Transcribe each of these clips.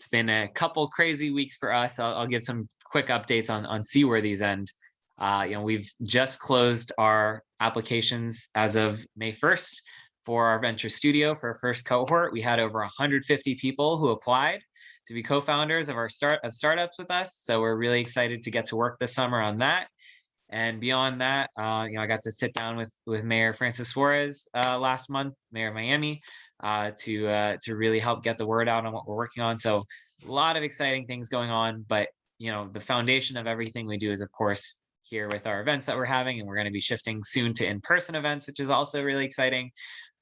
it's been a couple crazy weeks for us. I'll give some quick updates on Seaworthy's end. We've just closed our applications as of May 1st for our venture studio for our first cohort. We had over 150 people who applied to be co-founders of our startups with us. So we're really excited to get to work this summer on that. And beyond that, I got to sit down with Mayor Francis Suarez last month, Mayor of Miami, to really help get the word out on what we're working on. So a lot of exciting things going on, but the foundation of everything we do is, of course, here with our events that we're having, and we're going to be shifting soon to in-person events, which is also really exciting.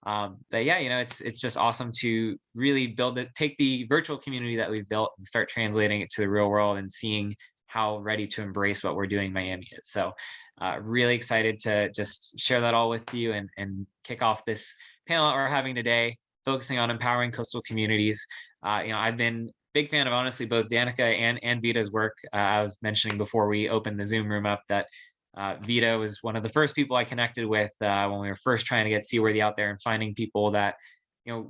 But yeah, it's just awesome to really take the virtual community that we've built and start translating it to the real world and seeing how ready to embrace what we're doing Miami is. So really excited to just share that all with you and kick off this panel that we're having today, focusing on empowering coastal communities. I've been a big fan of, honestly, both Danica and Vita's work. I was mentioning before we opened the Zoom room up that Vita was one of the first people I connected with when we were first trying to get Seaworthy out there and finding people that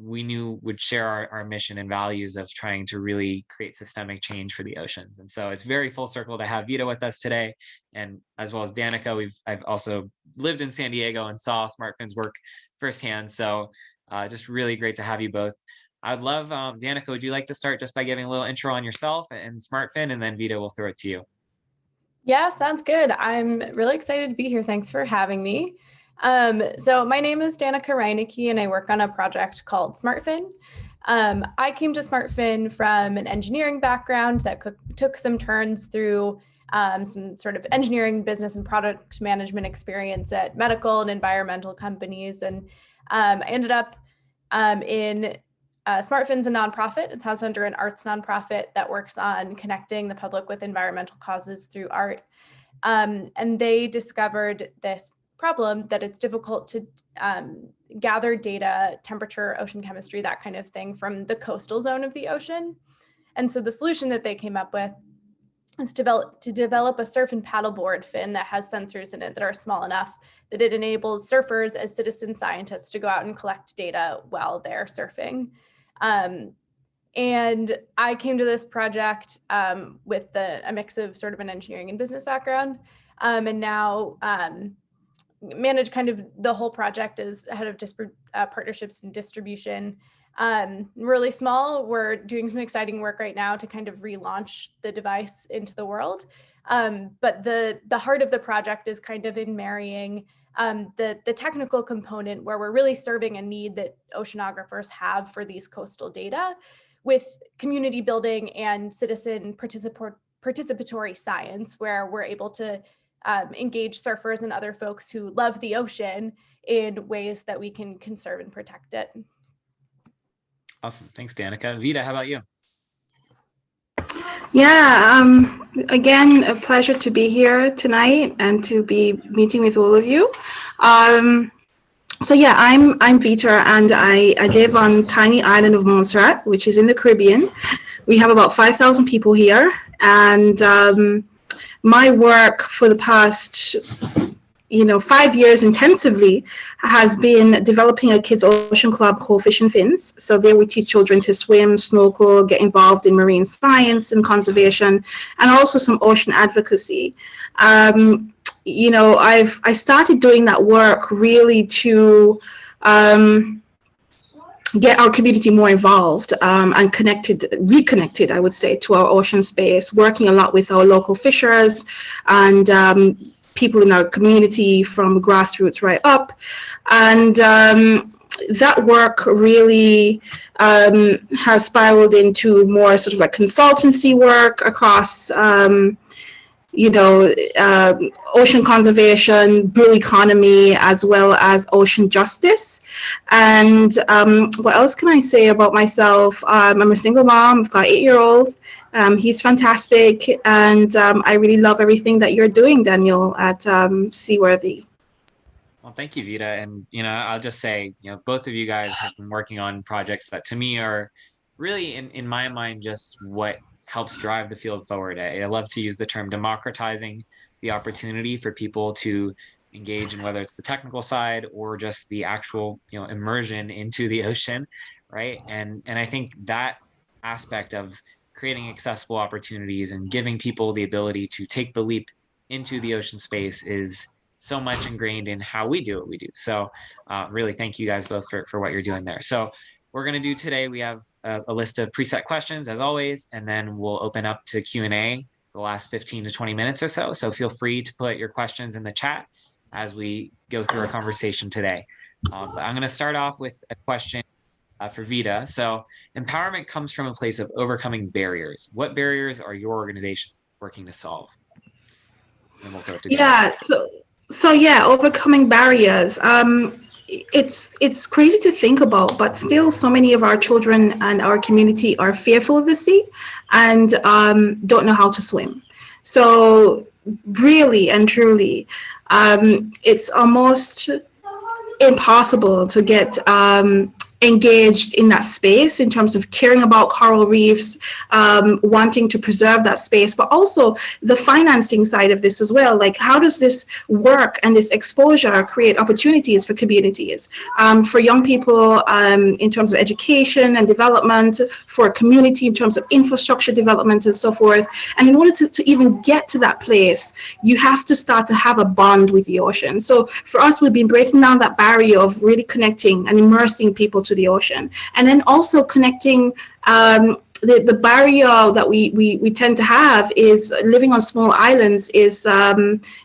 we knew would share our mission and values of trying to really create systemic change for the oceans. And so it's very full circle to have Vita with us today, and as well as Danica. I've also lived in San Diego and saw Smartfin's work firsthand. So just really great to have you both. I'd love, Danica, would you like to start just by giving a little intro on yourself and Smartfin, and then Vita will throw it to you. Yeah, sounds good. I'm really excited to be here. Thanks for having me. So my name is Danica Reinecke, and I work on a project called Smartfin. I came to Smartfin from an engineering background that took some turns through some sort of engineering, business, and product management experience at medical and environmental companies. And I ended up in Smartfin's a nonprofit. It's housed under an arts nonprofit that works on connecting the public with environmental causes through art. And they discovered this problem that it's difficult to gather data, temperature, ocean chemistry, that kind of thing from the coastal zone of the ocean. And so the solution that they came up with is to develop a surf and paddleboard fin that has sensors in it that are small enough that it enables surfers as citizen scientists to go out and collect data while they're surfing. And I came to this project with a mix of sort of an engineering and business background, and now manage kind of the whole project as head of partnerships and distribution. Really small. We're doing some exciting work right now to kind of relaunch the device into the world. But the heart of the project is kind of in marrying the technical component, where we're really serving a need that oceanographers have for these coastal data, with community building and citizen participatory science, where we're able to engage surfers and other folks who love the ocean in ways that we can conserve and protect it. Awesome. Thanks, Danica. Vita, how about you? Yeah, again, a pleasure to be here tonight and to be meeting with all of you. So yeah, I'm Vita, and I live on tiny island of Montserrat, which is in the Caribbean. We have about 5,000 people here, and my work for the past 5 years intensively has been developing a kids ocean club called Fish and Fins. So there we teach children to swim, snorkel, get involved in marine science and conservation, and also some ocean advocacy. I started doing that work really to get our community more involved and reconnected, I would say, to our ocean space, working a lot with our local fishers and people in our community from grassroots right up. And that work really has spiraled into more sort of like consultancy work across ocean conservation, blue economy, as well as ocean justice. And what else can I say about myself? I'm a single mom. I've got an 8-year-old. He's fantastic, and I really love everything that you're doing, Daniel, at Seaworthy. Well, thank you, Vita. And I'll just say, both of you guys have been working on projects that, to me, are really, in my mind, just what helps drive the field forward. I love to use the term democratizing the opportunity for people to engage in, whether it's the technical side or just the actual immersion into the ocean, right? And I think that aspect of creating accessible opportunities and giving people the ability to take the leap into the ocean space is so much ingrained in how we do what we do. So really thank you guys both for what you're doing there. So we're going to do today, we have a list of preset questions as always, and then we'll open up to Q&A the last 15 to 20 minutes or so. So feel free to put your questions in the chat as we go through our conversation today. But I'm going to start off with a question for Veta. So empowerment comes from a place of overcoming barriers. What barriers are your organization working to solve? And we'll throw it to Yeah, so yeah, overcoming barriers. It's crazy to think about, but still so many of our children and our community are fearful of the sea and don't know how to swim. So really and truly, it's almost impossible to get engaged in that space in terms of caring about coral reefs, wanting to preserve that space, but also the financing side of this as well. Like, how does this work and this exposure create opportunities for communities, for young people in terms of education and development, for community in terms of infrastructure development and so forth. And in order to even get to that place, you have to start to have a bond with the ocean. So for us, we've been breaking down that barrier of really connecting and immersing people to the ocean, and then also connecting the barrier that we tend to have is living on small islands is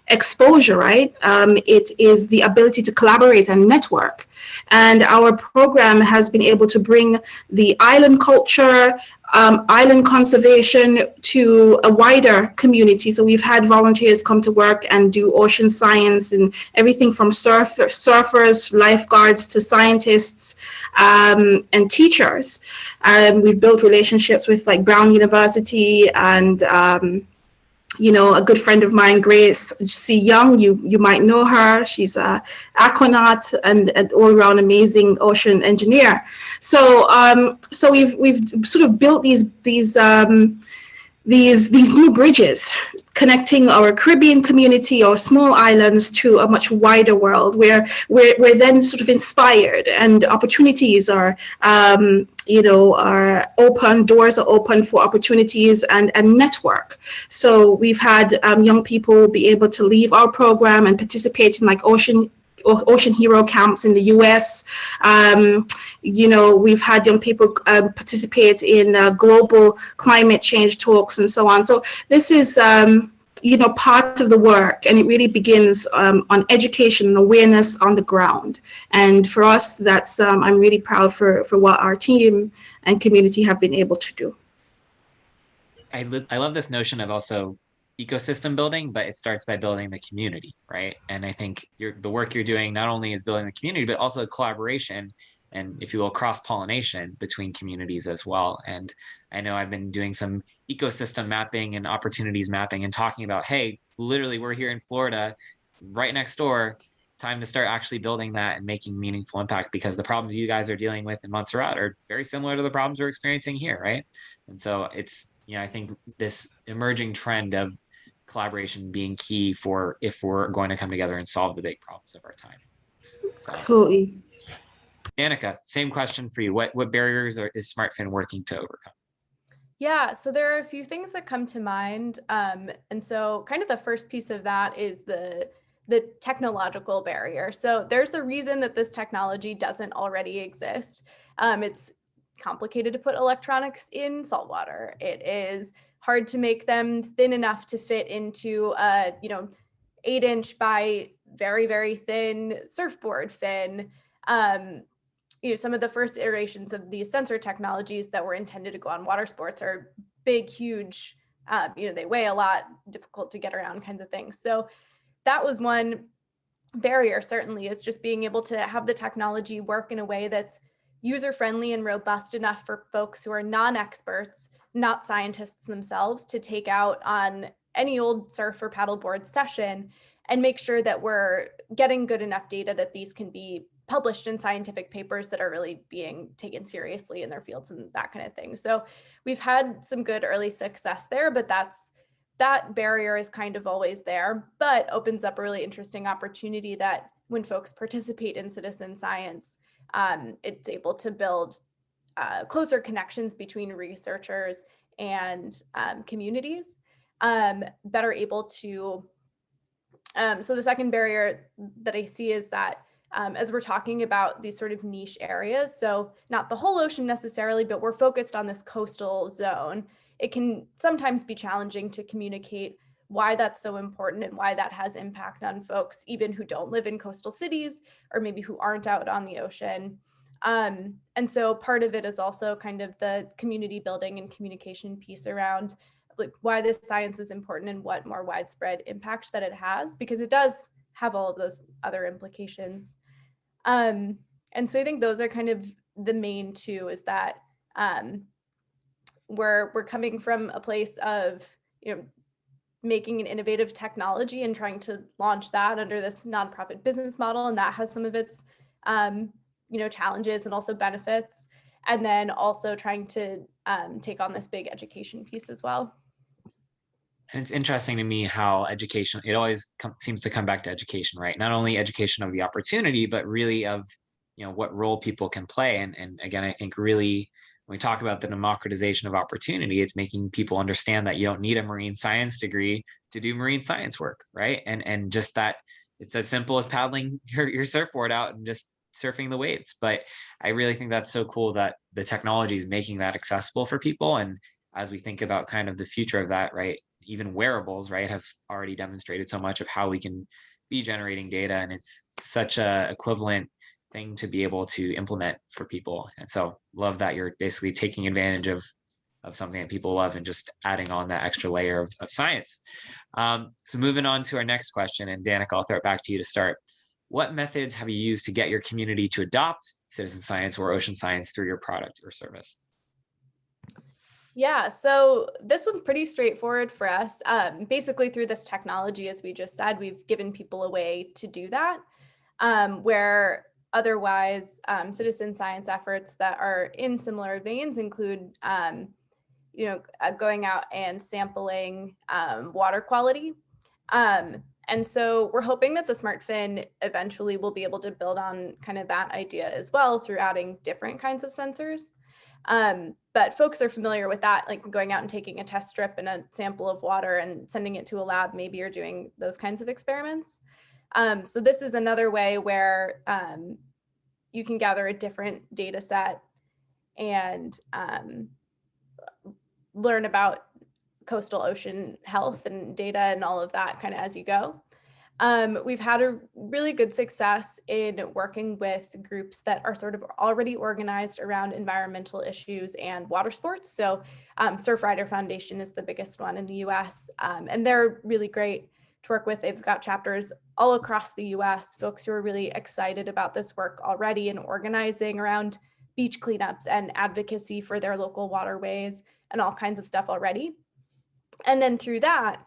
exposure, right? It is the ability to collaborate and network. And our program has been able to bring the island culture, island conservation to a wider community. So we've had volunteers come to work and do ocean science and everything from surfers, lifeguards to scientists and teachers. We've built relationships with like Brown University and a good friend of mine, Grace C. Young, you might know her. She's an aquanaut and an all-around amazing ocean engineer. So we've sort of built these new bridges connecting our Caribbean community or small islands to a much wider world where we're then sort of inspired and opportunities are open, doors are open for opportunities and network. So we've had young people be able to leave our program and participate in like ocean hero camps in the US. We've had young people participate in global climate change talks and so on. So this is, part of the work, and it really begins on education and awareness on the ground. And for us, that's, I'm really proud for what our team and community have been able to do. I love this notion of also ecosystem building, but it starts by building the community, right? And I think the work you're doing not only is building the community, but also collaboration and, if you will, cross-pollination between communities as well. And I know I've been doing some ecosystem mapping and opportunities mapping and talking about, hey, literally we're here in Florida, right next door, time to start actually building that and making meaningful impact, because the problems you guys are dealing with in Montserrat are very similar to the problems we're experiencing here, right? And so it's, I think this emerging trend of collaboration being key for if we're going to come together and solve the big problems of our time. So, absolutely. Danica, same question for you. What barriers is Smartfin working to overcome? Yeah, so there are a few things that come to mind. And so kind of the first piece of that is the technological barrier. So there's a reason that this technology doesn't already exist. It's complicated to put electronics in saltwater. It is hard to make them thin enough to fit into a 8-inch by very, very thin surfboard fin. Some of the first iterations of these sensor technologies that were intended to go on water sports are big, huge, they weigh a lot, difficult to get around kinds of things. So that was one barrier, certainly, is just being able to have the technology work in a way that's user-friendly and robust enough for folks who are non-experts, not scientists themselves, to take out on any old surf or paddleboard session and make sure that we're getting good enough data that these can be published in scientific papers that are really being taken seriously in their fields and that kind of thing. So we've had some good early success there, but that barrier is kind of always there, but opens up a really interesting opportunity that when folks participate in citizen science, it's able to build closer connections between researchers and communities that are able to. So the second barrier that I see is that as we're talking about these sort of niche areas, so not the whole ocean necessarily, but we're focused on this coastal zone, it can sometimes be challenging to communicate why that's so important and why that has impact on folks, even who don't live in coastal cities or maybe who aren't out on the ocean. And so part of it is also kind of the community building and communication piece around like why this science is important and what more widespread impact that it has, because it does have all of those other implications. And so I think those are kind of the main two, is that we're coming from a place of, making an innovative technology and trying to launch that under this nonprofit business model. And that has some of its, challenges and also benefits. And then also trying to take on this big education piece as well. And it's interesting to me how education, it always seems to come back to education, right? Not only education of the opportunity, but really of, what role people can play. And again, I think really when we talk about the democratization of opportunity, it's making people understand that you don't need a marine science degree to do marine science work, right? And just that it's as simple as paddling your surfboard out and just surfing the waves. But I really think that's so cool that the technology is making that accessible for people. And as we think about kind of the future of that, right? Even wearables, right, have already demonstrated so much of how we can be generating data, and it's such a equivalent thing to be able to implement for people. And so love that you're basically taking advantage of something that people love and just adding on that extra layer of science. So moving on to our next question, and Danica, I'll throw it back to you to start. What methods have you used to get your community to adopt citizen science or ocean science through your product or service? Yeah, so this one's pretty straightforward for us. Basically, through this technology, as we just said, we've given people a way to do that, where otherwise citizen science efforts that are in similar veins include, going out and sampling water quality. And so we're hoping that the Smartfin eventually will be able to build on kind of that idea as well through adding different kinds of sensors. But folks are familiar with that, like going out and taking a test strip and a sample of water and sending it to a lab, maybe you're doing those kinds of experiments. So this is another way where you can gather a different data set and learn about coastal ocean health and data and all of that kind of as you go. We've had a really good success in working with groups that are sort of already organized around environmental issues and water sports. So Surfrider Foundation is the biggest one in the US, and they're really great to work with. They've got chapters all across the US, folks who are really excited about this work already and organizing around beach cleanups and advocacy for their local waterways and all kinds of stuff already. And then through that,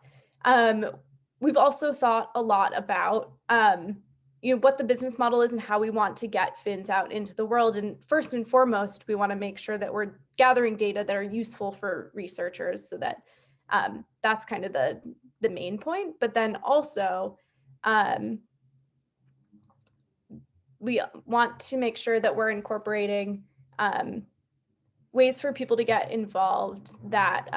we've also thought a lot about what the business model is and how we want to get fins out into the world. And first and foremost, we want to make sure that we're gathering data that are useful for researchers, so that that's kind of the main point. But then also, we want to make sure that we're incorporating ways for people to get involved that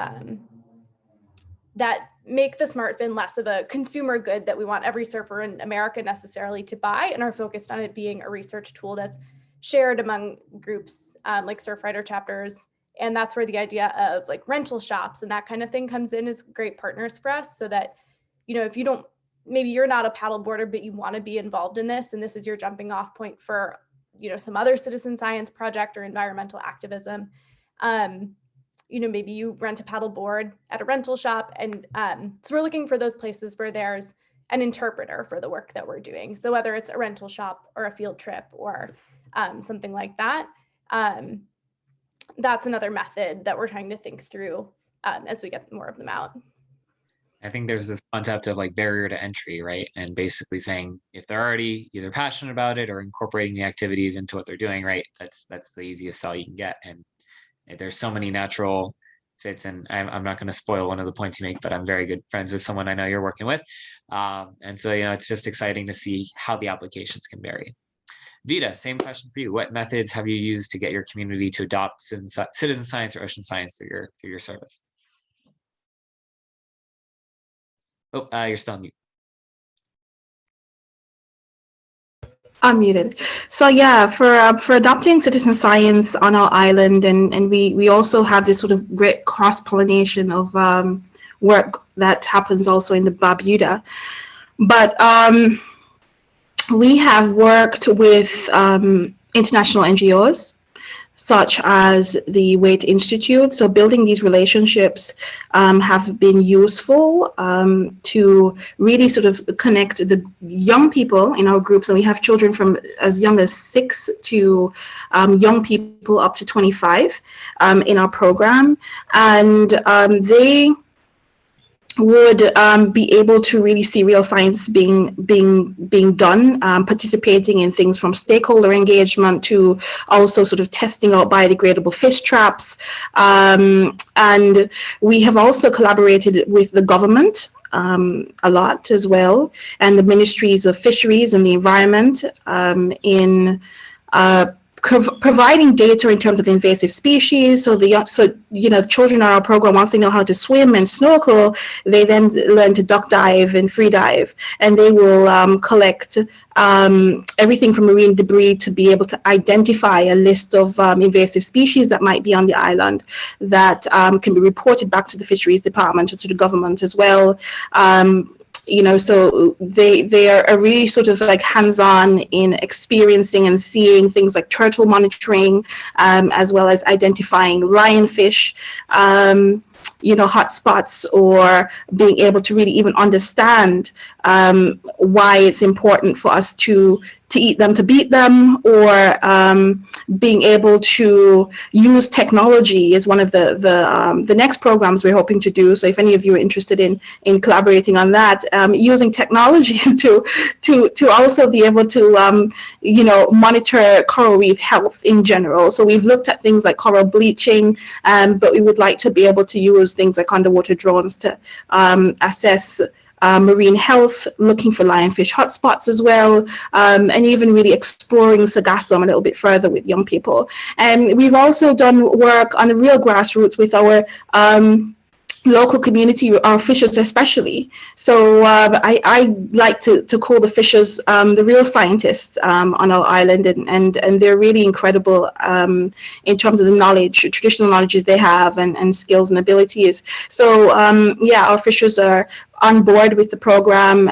that make the Smartfin less of a consumer good that we want every surfer in America necessarily to buy, and are focused on it being a research tool that's shared among groups like Surfrider chapters. And that's where the idea of like rental shops and that kind of thing comes in as great partners for us, so that, if you don't, maybe you're not a paddleboarder, but you want to be involved in this, and this is your jumping off point for, some other citizen science project or environmental activism. Maybe you rent a paddleboard at a rental shop. And so we're looking for those places where there's an interpreter for the work that we're doing. So whether it's a rental shop or a field trip or something like that, that's another method that we're trying to think through as we get more of them out. I think there's this concept of like barrier to entry, right? And basically saying if they're already either passionate about it or incorporating the activities into what they're doing, right? That's the easiest sell you can get. And there's so many natural fits, and I'm not going to spoil one of the points you make, but I'm very good friends with someone I know you're working with. And so, it's just exciting to see how the applications can vary. Vita, same question for you. What methods have you used to get your community to adopt citizen science or ocean science through your service? Oh, you're still on mute. Unmuted. So yeah, for adopting citizen science on our island, and we also have this sort of great cross pollination of work that happens also in the Barbuda. But we have worked with international NGOs such as the Wade Institute. So building these relationships have been useful to really sort of connect the young people in our groups. And we have children from as young as 6 to young people up to 25 in our program. And they would be able to really see real science being done, participating in things from stakeholder engagement to also sort of testing out biodegradable fish traps. And we have also collaborated with the government a lot as well, and the ministries of fisheries and the environment in providing data in terms of invasive species. So children in our program, once they know how to swim and snorkel, they then learn to duck dive and free dive, and they will collect everything from marine debris to be able to identify a list of invasive species that might be on the island that can be reported back to the fisheries department or to the government as well. So they are really sort of like hands-on in experiencing and seeing things like turtle monitoring, as well as identifying lionfish, hotspots, or being able to really even understand why it's important for us to eat them to beat them, or being able to use technology is one of the next programs we're hoping to do. So if any of you are interested in collaborating on that, using technology to also be able to monitor coral reef health in general. So we've looked at things like coral bleaching, but we would like to be able to use things like underwater drones to assess marine health, looking for lionfish hotspots as well, and even really exploring sargassum a little bit further with young people. And we've also done work on the real grassroots with our local community, our fishers especially. So I like to call the fishers the real scientists on our island, and they're really incredible in terms of the knowledge, traditional knowledges they have, and skills and abilities. So our fishers are on board with the program,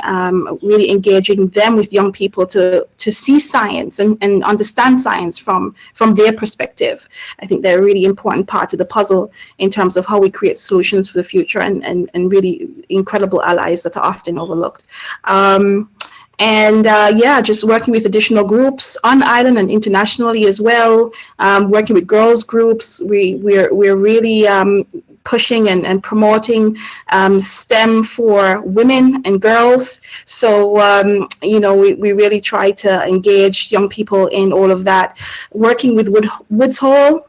really engaging them with young people to see science and understand science from their perspective. I think they're a really important part of the puzzle in terms of how we create solutions for the future, and really incredible allies that are often overlooked. Just working with additional groups on island and internationally as well, working with girls groups. We're really pushing and promoting STEM for women and girls. So, we really try to engage young people in all of that. Working with Woods Hole,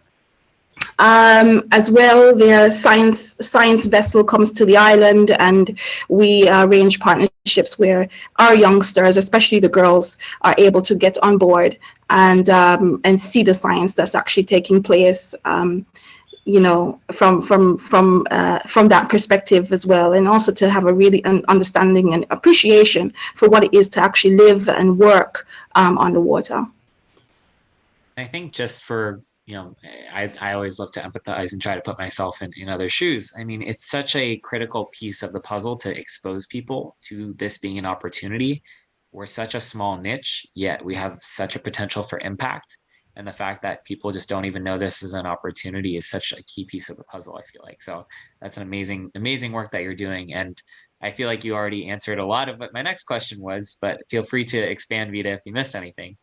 as well, their science vessel comes to the island, and we arrange partnerships where our youngsters, especially the girls, are able to get on board and see the science that's actually taking place. From that perspective as well, and also to have a really understanding and appreciation for what it is to actually live and work on the water. I think just for I always love to empathize and try to put myself in other shoes. I mean, it's such a critical piece of the puzzle to expose people to this being an opportunity. We're such a small niche, yet we have such a potential for impact. And the fact that people just don't even know this is an opportunity is such a key piece of the puzzle, I feel like. So that's an amazing work that you're doing. And I feel like you already answered a lot of what my next question was, but feel free to expand, Vita, if you missed anything,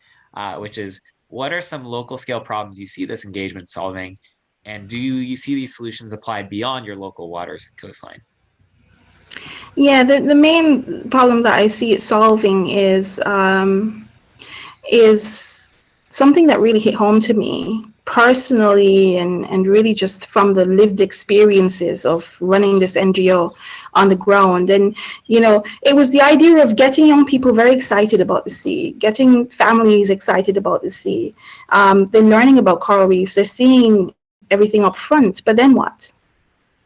which is, what are some local scale problems you see this engagement solving? And do you see these solutions applied beyond your local waters and coastline? Yeah, the main problem that I see it solving is something that really hit home to me personally and really just from the lived experiences of running this NGO on the ground. And, you know, it was the idea of getting young people very excited about the sea, getting families excited about the sea. They're learning about coral reefs, they're seeing everything up front, but then what,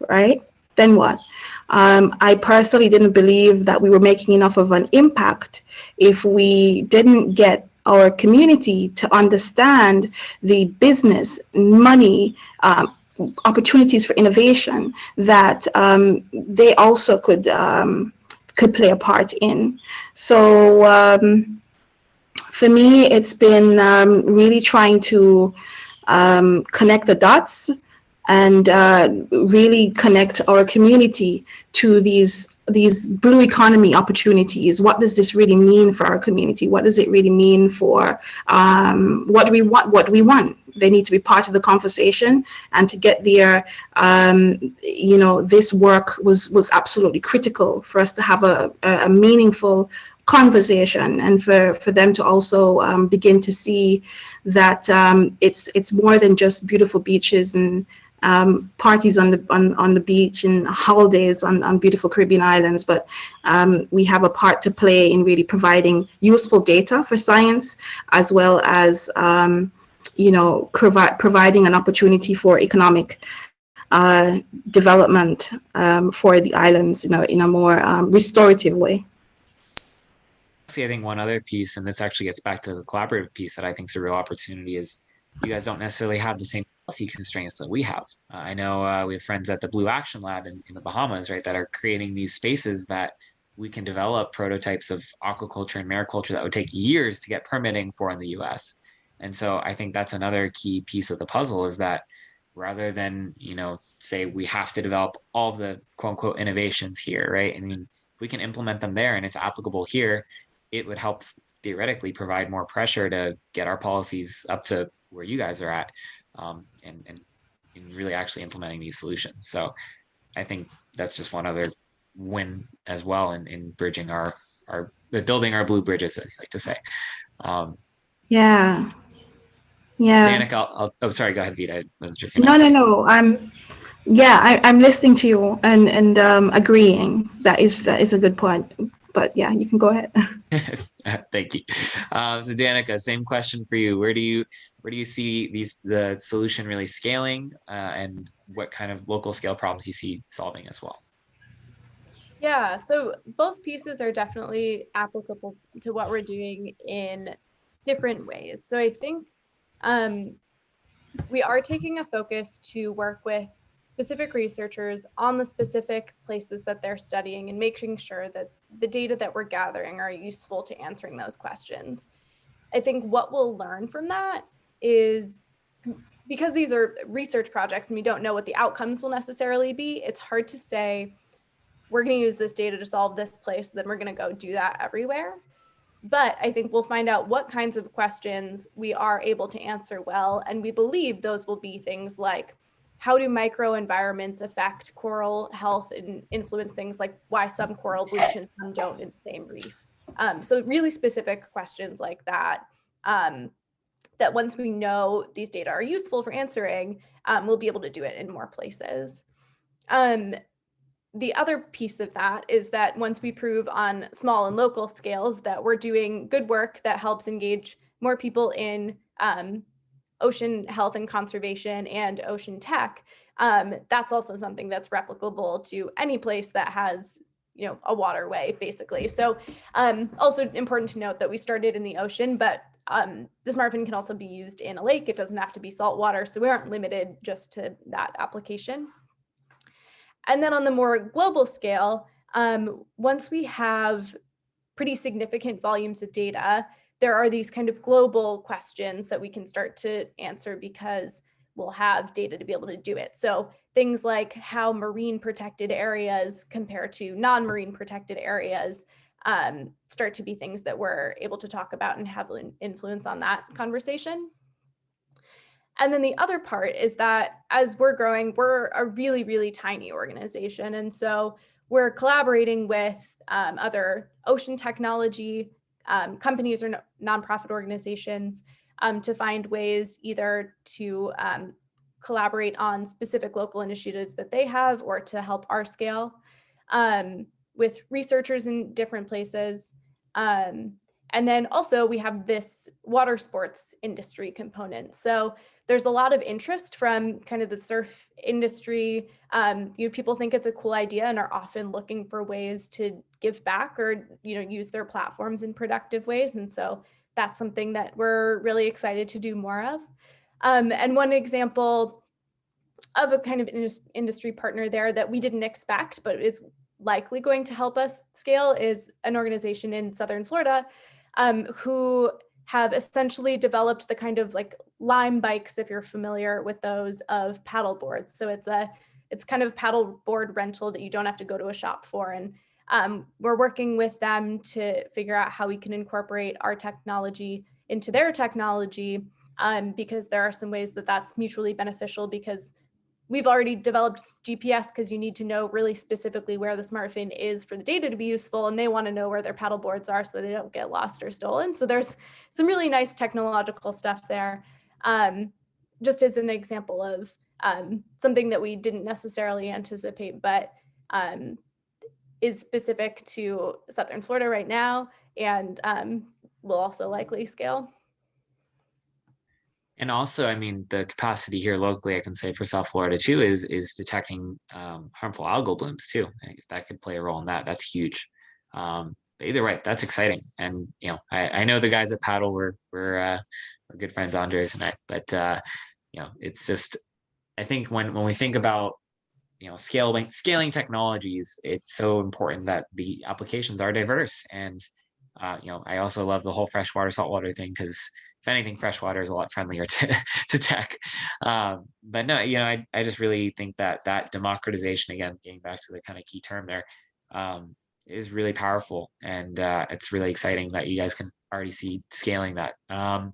right? Then what? I personally didn't believe that we were making enough of an impact if we didn't get our community to understand the business, money, opportunities for innovation that they also could play a part in. So for me, it's been really trying to connect the dots and really connect our community to these blue economy opportunities. What does this really mean for our community? What does it really mean for what do we want? What do we want? They need to be part of the conversation, and to get there, you know, this work was absolutely critical for us to have a meaningful conversation, and for them to also begin to see that it's more than just beautiful beaches and parties on the beach and holidays on beautiful Caribbean islands, but we have a part to play in really providing useful data for science, as well as you know, providing an opportunity for economic development for the islands, you know, in a more restorative way. I think one other piece, and this actually gets back to the collaborative piece that I think is a real opportunity, is you guys don't necessarily have the same policy constraints that we have. I know we have friends at the Blue Action Lab in the Bahamas, right, that are creating these spaces that we can develop prototypes of aquaculture and mariculture that would take years to get permitting for in the US. And so I think that's another key piece of the puzzle, is that rather than, you know, say we have to develop all the quote unquote innovations here, right? I mean, if we can implement them there and it's applicable here, it would help theoretically provide more pressure to get our policies up to where you guys are at, and really actually implementing these solutions. So I think that's just one other win as well in bridging our building our blue bridges, as I like to say. Yeah. Danica, oh, sorry, go ahead, Vita. I wasn't sure if you No. I'm listening to you and agreeing. That is a good point. But yeah, you can go ahead. Thank you. So Danica, same question for you. Where do you see the solution really scaling, and what kind of local scale problems you see solving as well? Yeah, so both pieces are definitely applicable to what we're doing in different ways. So I think we are taking a focus to work with specific researchers on the specific places that they're studying and making sure that the data that we're gathering are useful to answering those questions. I think what we'll learn from that is, because these are research projects and we don't know what the outcomes will necessarily be, it's hard to say, we're going to use this data to solve this place, then we're going to go do that everywhere. But I think we'll find out what kinds of questions we are able to answer well. And we believe those will be things like, how do microenvironments affect coral health and influence things like why some coral bleach and some don't in the same reef? So really specific questions like that, that once we know these data are useful for answering, we'll be able to do it in more places. The other piece of that is that once we prove on small and local scales that we're doing good work that helps engage more people in ocean health and conservation and ocean tech, that's also something that's replicable to any place that has, you know, a waterway, basically. So also important to note that we started in the ocean, but the Smartfin can also be used in a lake. It doesn't have to be salt water, so we aren't limited just to that application. And then on the more global scale, once we have pretty significant volumes of data, there are these kind of global questions that we can start to answer because we'll have data to be able to do it. So things like how marine protected areas compare to non-marine protected areas start to be things that we're able to talk about and have an influence on that conversation. And then the other part is that as we're growing, we're a really, really tiny organization. And so we're collaborating with other ocean technology companies or nonprofit organizations to find ways either to collaborate on specific local initiatives that they have or to help our scale with researchers in different places. And then also we have this water sports industry component. So there's a lot of interest from kind of the surf industry. People think it's a cool idea and are often looking for ways to give back or, use their platforms in productive ways. And so that's something that we're really excited to do more of. And one example of a kind of industry partner there that we didn't expect, but is likely going to help us scale, is an organization in Southern Florida who have essentially developed the kind of like Lime bikes, if you're familiar with those, of paddle boards. So it's kind of paddle board rental that you don't have to go to a shop for. And we're working with them to figure out how we can incorporate our technology into their technology, because there are some ways that that's mutually beneficial, because we've already developed GPS because you need to know really specifically where the Smartfin is for the data to be useful, and they want to know where their paddle boards are so they don't get lost or stolen. So there's some really nice technological stuff there, just as an example of something that we didn't necessarily anticipate, but is specific to Southern Florida right now, and will also likely scale. And also, I mean, the capacity here locally, I can say for South Florida too, is detecting harmful algal blooms too. If that could play a role in that, that's huge. But either way, that's exciting. And I know the guys at Paddle we're good friends, Andres and I. But it's just, I think when we think about scaling technologies, it's so important that the applications are diverse. And I also love the whole freshwater saltwater thing, because if anything, freshwater is a lot friendlier to tech. But no, I just really think that democratization, again, getting back to the kind of key term there, is really powerful. And it's really exciting that you guys can already see scaling that. And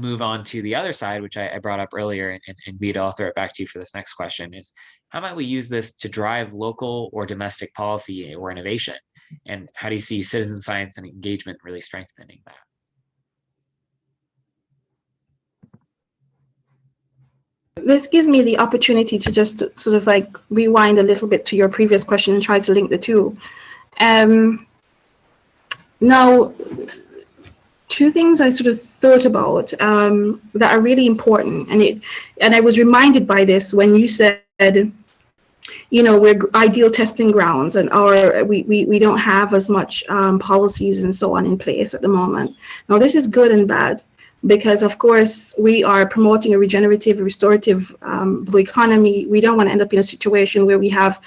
move on to the other side, which I brought up earlier, and Vita, I'll throw it back to you for this next question, is how might we use this to drive local or domestic policy or innovation? And how do you see citizen science and engagement really strengthening that? This gives me the opportunity to just sort of like rewind a little bit to your previous question and try to link the two. Now, two things I sort of thought about that are really important, and I was reminded by this when you said, we're ideal testing grounds, and we don't have as much policies and so on in place at the moment. Now, this is good and bad, because of course we are promoting a regenerative, restorative blue economy. We don't want to end up in a situation where we have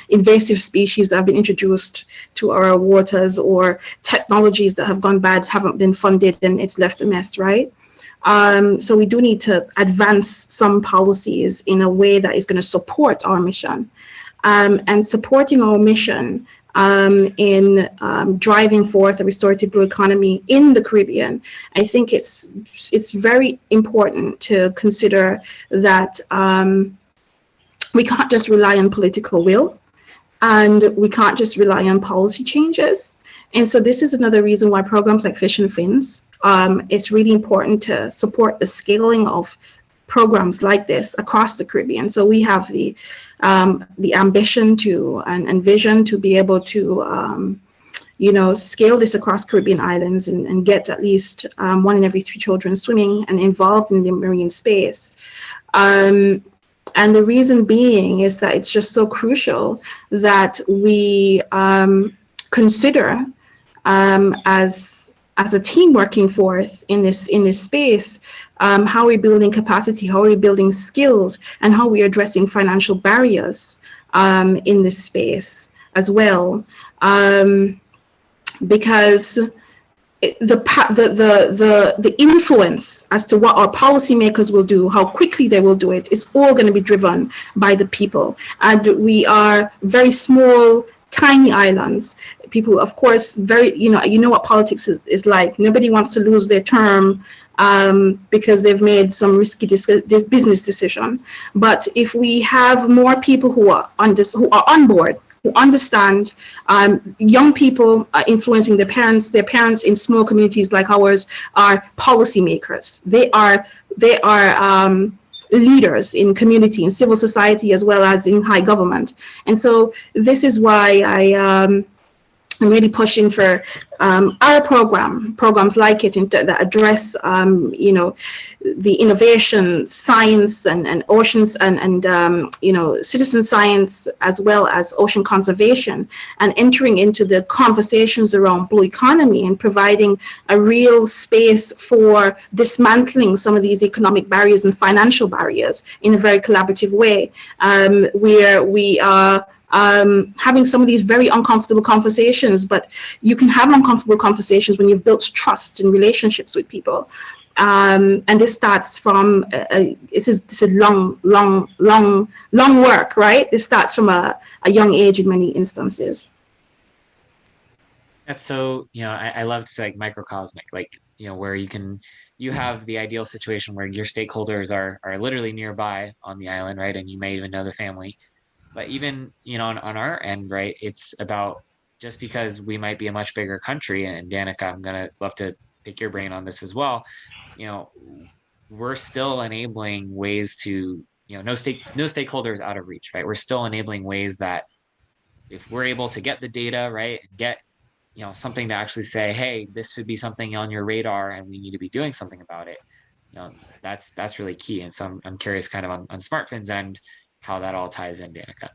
invasive species that have been introduced to our waters, or technologies that have gone bad, haven't been funded, and it's left a mess, right? So we do need to advance some policies in a way that is going to support our mission, and supporting our mission in driving forth a restorative blue economy in the Caribbean. I think it's very important to consider that we can't just rely on political will, and we can't just rely on policy changes. And so this is another reason why programs like Fish and Fins, it's really important to support the scaling of programs like this across the Caribbean. So we have the ambition to and vision to be able to scale this across Caribbean islands and get at least 1 in every 3 children swimming and involved in the marine space. And the reason being is that it's just so crucial that we consider as a team working forth in this space, how we're building capacity, how we're building skills, and how we're addressing financial barriers in this space as well, because the influence as to what our policymakers will do, how quickly they will do it, is all going to be driven by the people. And we are very small, tiny islands. People, of course, very, you know what politics is like. Nobody wants to lose their term because they've made some risky business decision. But if we have more people who are on board who understand young people influencing their parents. Their parents in small communities like ours are policymakers. They are leaders in community, in civil society, as well as in high government. And so this is why I'm really pushing for our programs like it that address, the innovation, science, and oceans, and citizen science, as well as ocean conservation, and entering into the conversations around blue economy and providing a real space for dismantling some of these economic barriers and financial barriers in a very collaborative way, where we are having some of these very uncomfortable conversations, but you can have uncomfortable conversations when you've built trust and relationships with people. And this starts from this is long work, right? This starts from a young age in many instances. That's so, I love to say like microcosmic, like, where you have the ideal situation where your stakeholders are literally nearby on the island, right? And you may even know the family. But even, on our end, right, it's about, just because we might be a much bigger country, and Danica, I'm gonna love to pick your brain on this as well. We're still enabling ways to, no stakeholders out of reach, right? We're still enabling ways that if we're able to get the data, right, get, something to actually say, hey, this should be something on your radar and we need to be doing something about it. That's really key. And so I'm curious kind of on Smartfin's end, how that all ties in, Danica.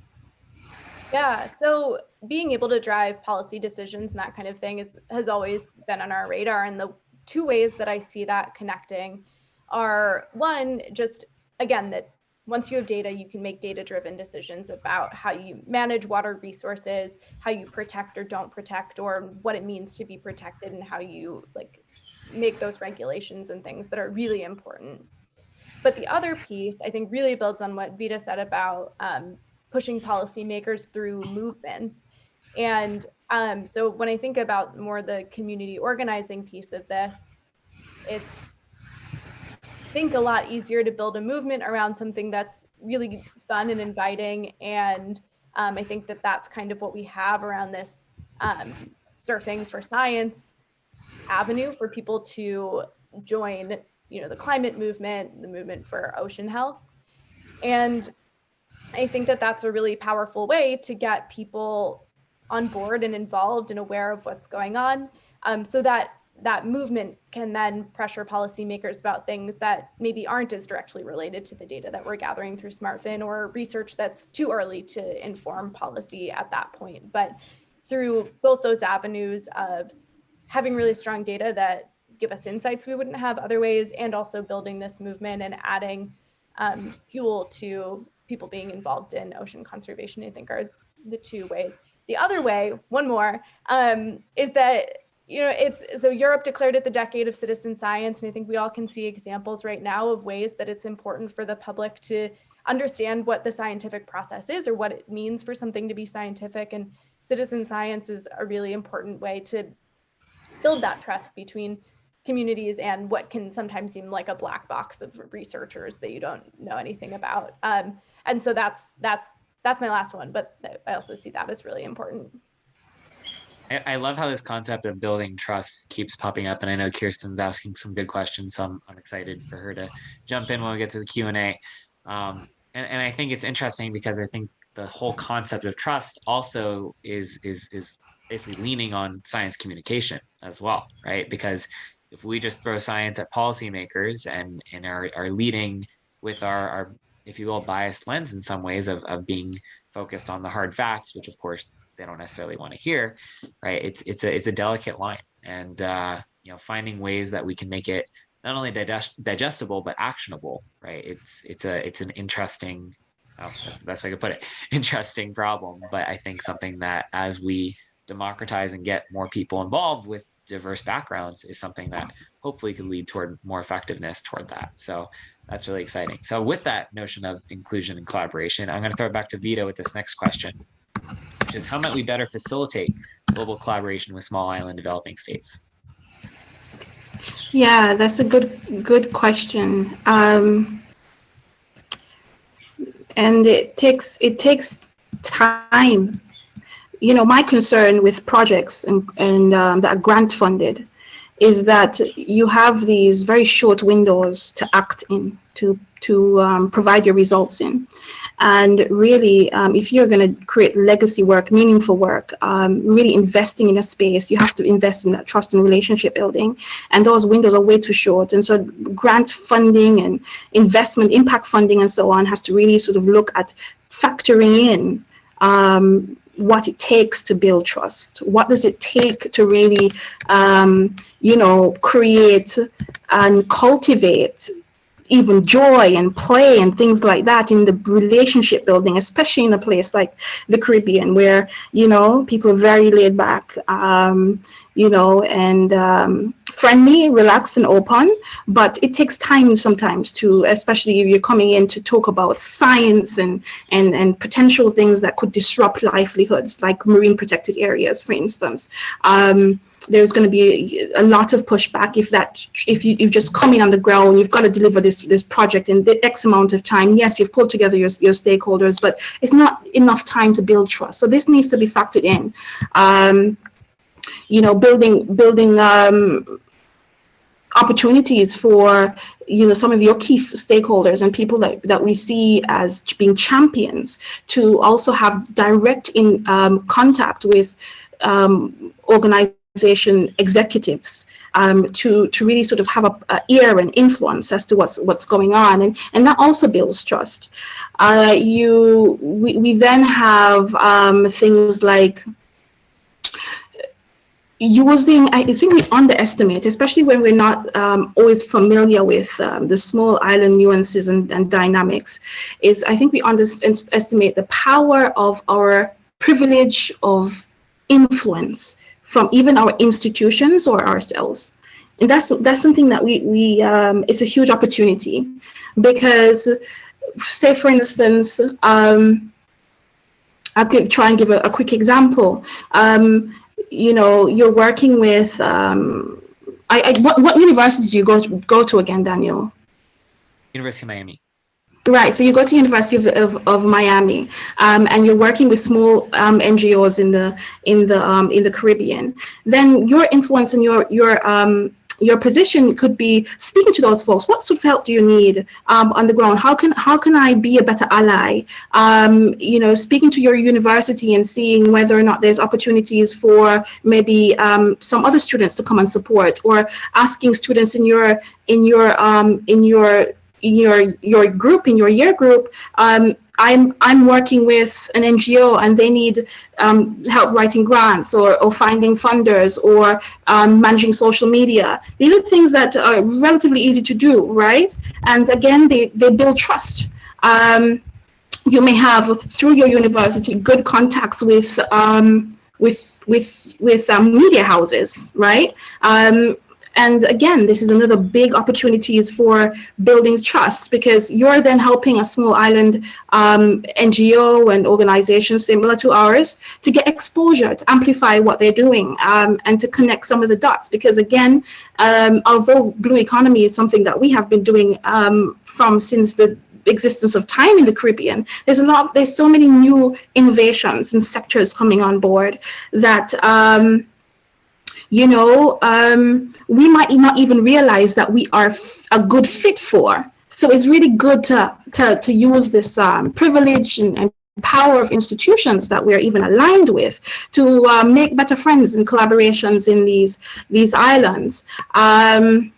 Yeah, so being able to drive policy decisions and that kind of thing has always been on our radar. And the two ways that I see that connecting are, one, just again, that once you have data, you can make data-driven decisions about how you manage water resources, how you protect or don't protect, or what it means to be protected, and how you make those regulations and things that are really important. But the other piece, I think, really builds on what Veta said about pushing policymakers through movements. And so when I think about more the community organizing piece of this, it's, I think, a lot easier to build a movement around something that's really fun and inviting. And I think that that's kind of what we have around this Surfing for Science avenue for people to join, the climate movement, the movement for ocean health. And I think that that's a really powerful way to get people on board and involved and aware of what's going on, so that movement can then pressure policymakers about things that maybe aren't as directly related to the data that we're gathering through Smartfin, or research that's too early to inform policy at that point. But through both those avenues of having really strong data that give us insights we wouldn't have other ways, and also building this movement and adding fuel to people being involved in ocean conservation, I think, are the two ways. The other way, one more, is that, so Europe declared it the decade of citizen science. And I think we all can see examples right now of ways that it's important for the public to understand what the scientific process is, or what it means for something to be scientific. And citizen science is a really important way to build that trust between communities and what can sometimes seem like a black box of researchers that you don't know anything about. And so that's my last one, but I also see that as really important. I love how this concept of building trust keeps popping up, and I know Kirsten's asking some good questions, so I'm excited for her to jump in when we get to the Q&A. And I think it's interesting because I think the whole concept of trust also is basically leaning on science communication as well, right? Because if we just throw science at policymakers and are leading with our, if you will, biased lens in some ways of being focused on the hard facts, which of course they don't necessarily want to hear, right? It's a delicate line, and finding ways that we can make it not only digestible but actionable, right? It's an interesting, that's the best way I could put it, interesting problem. But I think something that, as we democratize and get more people involved with diverse backgrounds, is something that hopefully could lead toward more effectiveness toward that. So that's really exciting. So with that notion of inclusion and collaboration, I'm going to throw it back to Vita with this next question, which is, how might we better facilitate global collaboration with small island developing states? Yeah, that's a good question. And it takes time my concern with projects and that are grant funded is that you have these very short windows to act in, to provide your results in. And really, if you're going to create legacy work, meaningful work, really investing in a space, you have to invest in that trust and relationship building. And those windows are way too short. And so grant funding and investment, impact funding and so on has to really sort of look at factoring in what it takes to build trust. What does it take to really, create and cultivate even joy and play and things like that in the relationship building, especially in a place like the Caribbean, where, people are very laid back, and friendly, relaxed and open. But it takes time sometimes to, especially if you're coming in to talk about science and potential things that could disrupt livelihoods, like marine protected areas, for instance. There's going to be a lot of pushback if you just come in on the ground. You've got to deliver this project in the X amount of time. Yes, you've pulled together your stakeholders, but it's not enough time to build trust. So this needs to be factored in. Building opportunities for some of your key stakeholders and people that we see as being champions to also have direct contact with organizations executives to really sort of have a ear and influence as to what's going on, and that also builds trust. We then have things like I think we underestimate, especially when we're not always familiar with the small island nuances and dynamics, I think we underestimate the power of our privilege of influence from even our institutions or ourselves. And that's something that we it's a huge opportunity, because say, for instance, I'll try and give a quick example. You're working with, what university do you go to again, Daniel? University of Miami. Right, so you go to University of Miami, and you're working with small NGOs in the Caribbean. Then your influence and your position could be speaking to those folks. What sort of help do you need on the ground? How can I be a better ally? Speaking to your university and seeing whether or not there's opportunities for maybe some other students to come and support, or asking students in your group, in your year group, I'm working with an NGO and they need help writing grants or finding funders or managing social media. These are things that are relatively easy to do, right? And again, they build trust. You may have, through your university, good contacts with media houses, right? And again, this is another big opportunities for building trust, because you're then helping a small island NGO and organizations similar to ours to get exposure, to amplify what they're doing, and to connect some of the dots. Because again, although Blue Economy is something that we have been doing since the existence of time in the Caribbean, there's so many new innovations and sectors coming on board that we might not even realize that we are a good fit for. So it's really good to use this privilege and power of institutions that we're even aligned with to make better friends and collaborations in these islands. And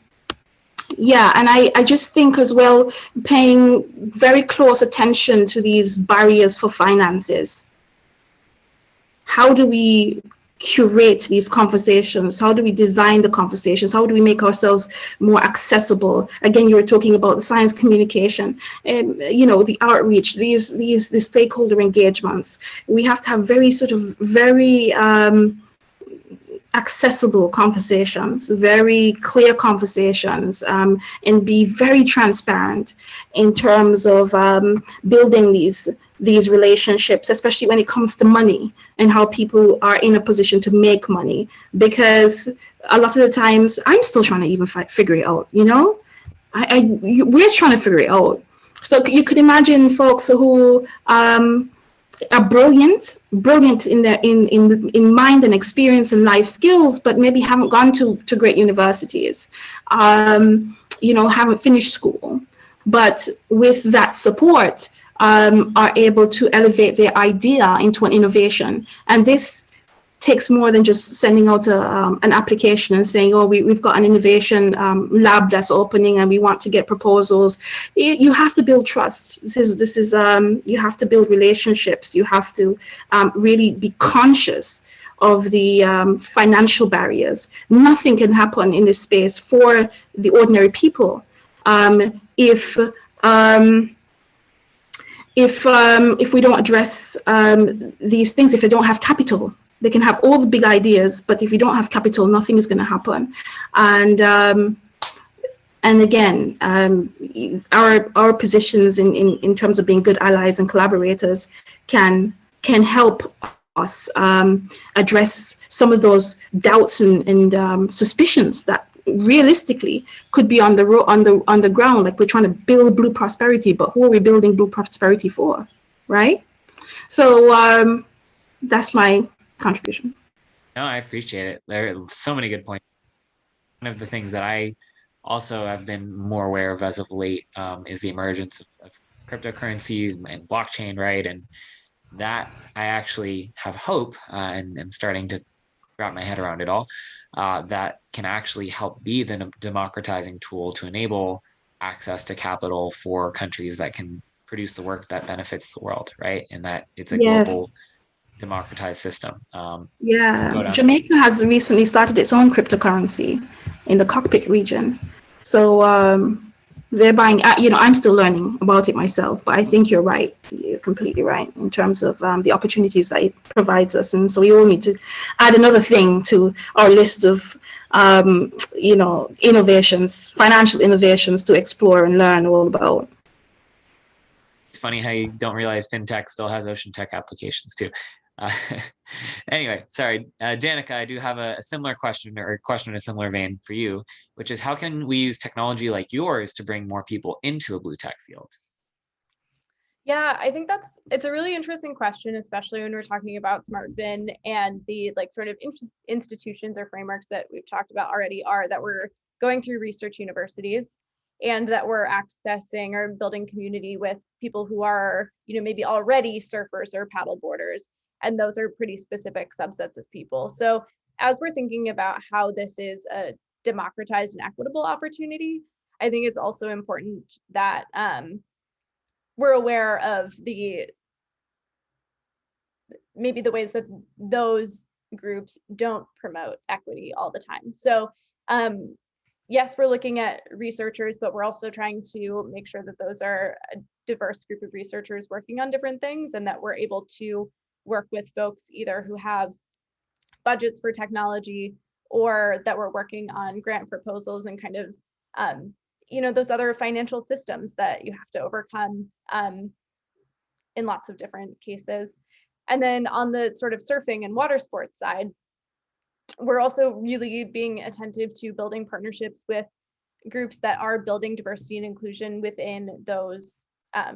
I just think as well, paying very close attention to these barriers for finances. How do we curate these conversations? How do we design the conversations? How do we make ourselves more accessible? Again, you were talking about the science communication, the outreach, these stakeholder engagements. We have to have very accessible conversations, very clear conversations, and be very transparent in terms of building these relationships, especially when it comes to money and how people are in a position to make money. Because a lot of the times, I'm still trying to even figure it out, we're trying to figure it out. So you could imagine folks who are brilliant in their in mind and experience and life skills, but maybe haven't gone to great universities, haven't finished school, but with that support, are able to elevate their idea into an innovation. And this takes more than just sending out an application and saying, oh, we've got an innovation lab that's opening and we want to get proposals. You have to build trust. This is you have to build relationships. You have to really be conscious of the financial barriers. Nothing can happen in this space for the ordinary people if we don't address these things, if they don't have capital. They can have all the big ideas, but if you don't have capital, nothing is going to happen. And again, our positions in terms of being good allies and collaborators can help us address some of those doubts and suspicions that realistically could be on the ground. Like, we're trying to build blue prosperity, but who are we building blue prosperity for, right? So that's my contribution. No, I appreciate it. There are so many good points. One of the things that I also have been more aware of as of late is the emergence of cryptocurrencies and blockchain, right? And that I actually have hope and am starting to wrap my head around it all, that can actually help be the democratizing tool to enable access to capital for countries that can produce the work that benefits the world, right? And that it's a global democratized system. Jamaica has recently started its own cryptocurrency in the cockpit region. So they're buying, I'm still learning about it myself, but I think you're right. You're completely right in terms of the opportunities that it provides us. And so we all need to add another thing to our list of, innovations, financial innovations to explore and learn all about. It's funny how you don't realize fintech still has ocean tech applications too. Anyway, sorry, Danica, I do have a similar question, or a question in a similar vein for you, which is, how can we use technology like yours to bring more people into the blue tech field? Yeah, I think it's a really interesting question, especially when we're talking about Smartfin and the sort of institutions or frameworks that we've talked about already are that we're going through research universities and that we're accessing or building community with people who are, maybe already surfers or paddleboarders. And those are pretty specific subsets of people. So as we're thinking about how this is a democratized and equitable opportunity, I think it's also important that we're aware of maybe the ways that those groups don't promote equity all the time. So yes, we're looking at researchers, but we're also trying to make sure that those are a diverse group of researchers working on different things, and that we're able to work with folks either who have budgets for technology or that we're working on grant proposals and kind of, those other financial systems that you have to overcome in lots of different cases. And then on the sort of surfing and water sports side, we're also really being attentive to building partnerships with groups that are building diversity and inclusion within those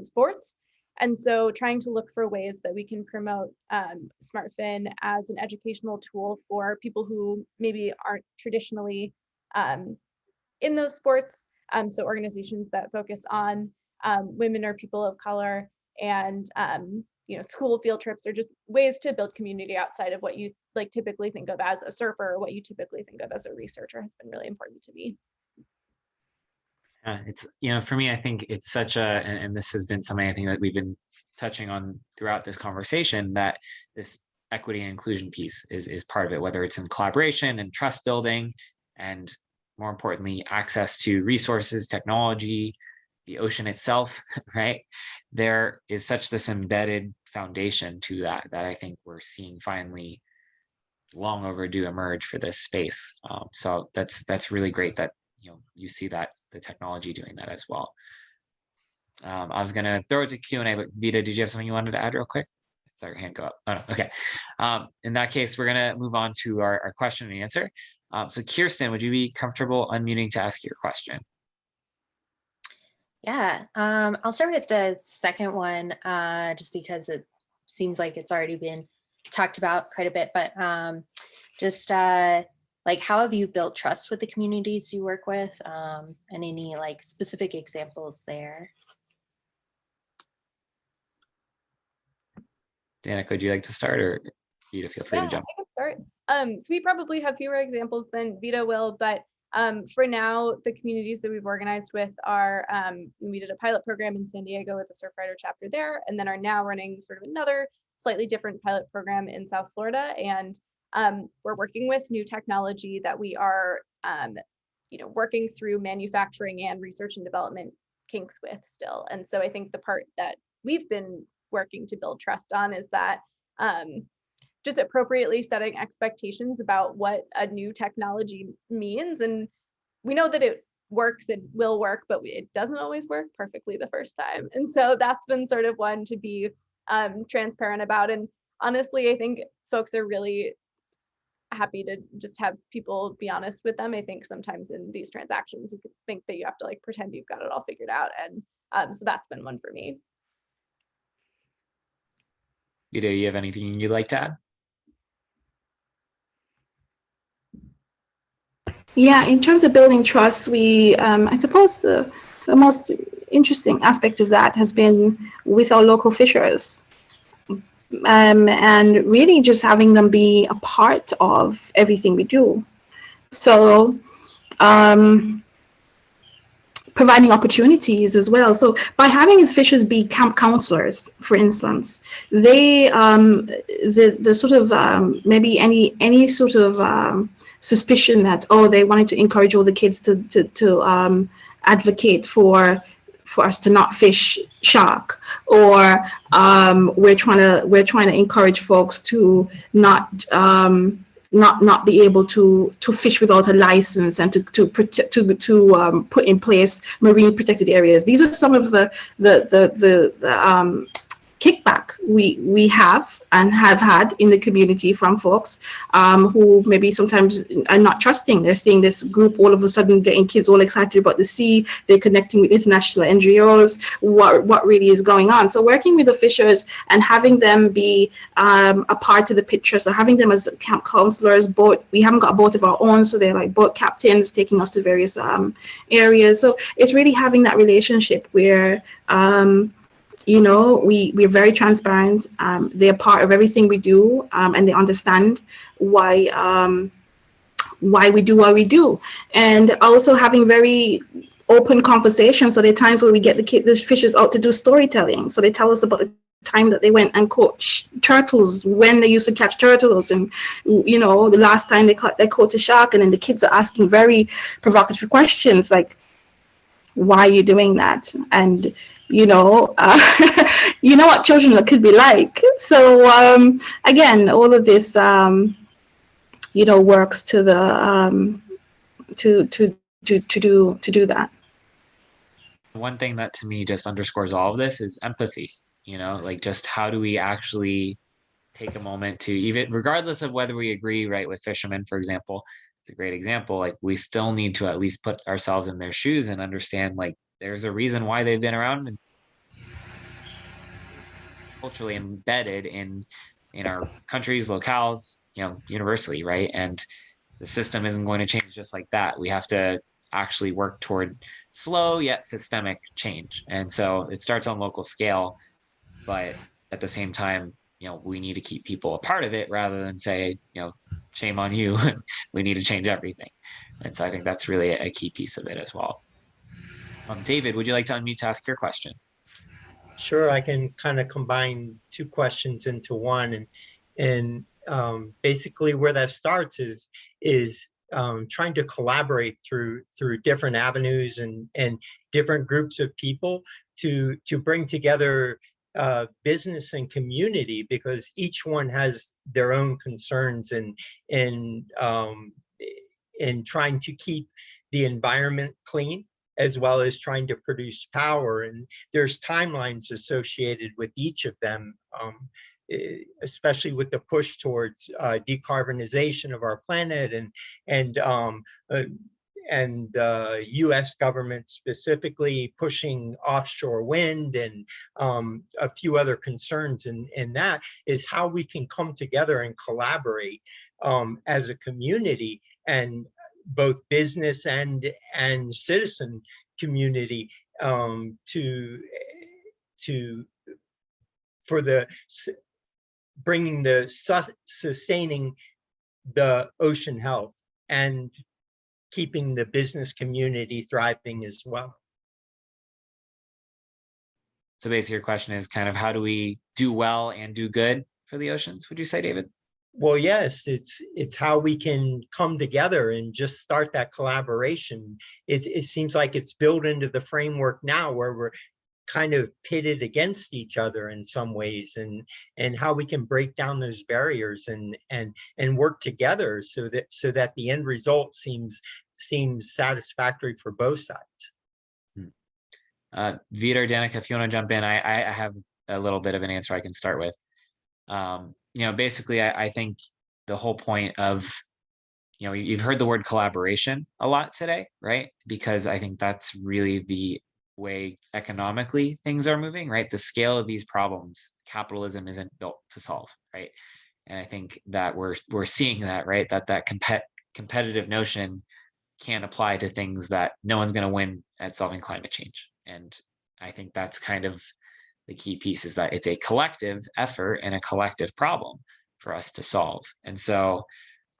sports. And so trying to look for ways that we can promote Smartfin as an educational tool for people who maybe aren't traditionally in those sports. So organizations that focus on women or people of color, and school field trips are just ways to build community outside of what you typically think of as a surfer, or what you typically think of as a researcher, has been really important to me. It's, for me, I think it's such and this has been something I think that we've been touching on throughout this conversation, that this equity and inclusion piece is part of it, whether it's in collaboration and trust building, and more importantly, access to resources, technology, the ocean itself, right? There is such this embedded foundation to that I think we're seeing finally long overdue emerge for this space. So that's really great that you see that the technology doing that as well. I was gonna throw it to Q&A, but Vita, did you have something you wanted to add real quick? Sorry, hand go up. Oh, no. Okay. In that case, we're gonna move on to our question and answer. So Kirsten, would you be comfortable unmuting to ask your question? Yeah, I'll start with the second one, just because seems like it's already been talked about quite a bit, but just like, how have you built trust with the communities you work with, and any like specific examples there? Danica, would you like to start, or Vita, feel free to jump? I can start. So we probably have fewer examples than Vita will, but for now, the communities that we've organized with are, we did a pilot program in San Diego with the Surfrider chapter there, and then are now running sort of another slightly different pilot program in South Florida. And we're working with new technology that we are, working through manufacturing and research and development kinks with still. And so I think the part that we've been working to build trust on is that just appropriately setting expectations about what a new technology means. And we know that it works, it will work, but it doesn't always work perfectly the first time. And so that's been sort of one to be transparent about. And honestly, I think folks are really happy to just have people be honest with them. I think sometimes in these transactions, you could think that you have to like pretend you've got it all figured out. And so that's been one for me. Vita, you have anything you'd like to add? Yeah, in terms of building trust, we, I suppose the most interesting aspect of that has been with our local fishers. And really just having them be a part of everything we do. So providing opportunities as well. So by having the fishers be camp counselors, for instance, they the sort of maybe any sort of suspicion that, oh, they wanted to encourage all the kids to advocate for us to not fish shark, or we're trying to encourage folks to not be able to fish without a license, and to put in place marine protected areas. These are some of the kickback we have and have had in the community from folks who maybe sometimes are not trusting. They're seeing this group all of a sudden getting kids all excited about the sea. They're connecting with international NGOs. What really is going on? So working with the fishers and having them be a part of the picture. So having them as camp counselors. We haven't got a boat of our own, so they're like boat captains taking us to various areas. So it's really having that relationship where we're very transparent. They're part of everything we do, and they understand why we do what we do. And also having very open conversations. So there are times where we get the fishers out to do storytelling. So they tell us about the time that they went and caught turtles, when they used to catch turtles, and the last time they caught a shark. And then the kids are asking very provocative questions like, why are you doing that? And you know what children could be like. So again, all of this works to the to do that. One thing that to me just underscores all of this is empathy. Like, just how do we actually take a moment to, even regardless of whether we agree, right, with fishermen, for example. It's a great example. Like, we still need to at least put ourselves in their shoes and understand, like, there's a reason why they've been around and culturally embedded in our countries, locales, universally, right? And the system isn't going to change just like that. We have to actually work toward slow yet systemic change. And so it starts on local scale, but at the same time, we need to keep people a part of it rather than say, shame on you. We need to change everything. And so I think that's really a key piece of it as well. David, would you like to unmute to ask your question? Sure, I can kind of combine two questions into one, and basically where that starts is trying to collaborate through different avenues and different groups of people to bring together business and community, because each one has their own concerns in trying to keep the environment clean, as well as trying to produce power. And there's timelines associated with each of them, especially with the push towards decarbonization of our planet, the U.S. government specifically pushing offshore wind and a few other concerns. And that is how we can come together and collaborate as a community, and both business and citizen community to for the bringing the sustaining the ocean health and keeping the business community thriving as well. So basically your question is kind of how do we do well and do good for the oceans, would you say, David? Well, yes, it's how we can come together and just start that collaboration. It seems like it's built into the framework now, where we're kind of pitted against each other in some ways, and how we can break down those barriers and work together so that the end result seems satisfactory for both sides. Vita or Danica, if you want to jump in, I have a little bit of an answer I can start with. Basically, I think the whole point of, you've heard the word collaboration a lot today, right? Because I think that's really the way economically things are moving, right? The scale of these problems, capitalism isn't built to solve, right? And I think that we're seeing that, right? That competitive notion can apply to things that no one's going to win at solving climate change. And I think that's kind of the key piece, is that it's a collective effort and a collective problem for us to solve. And so,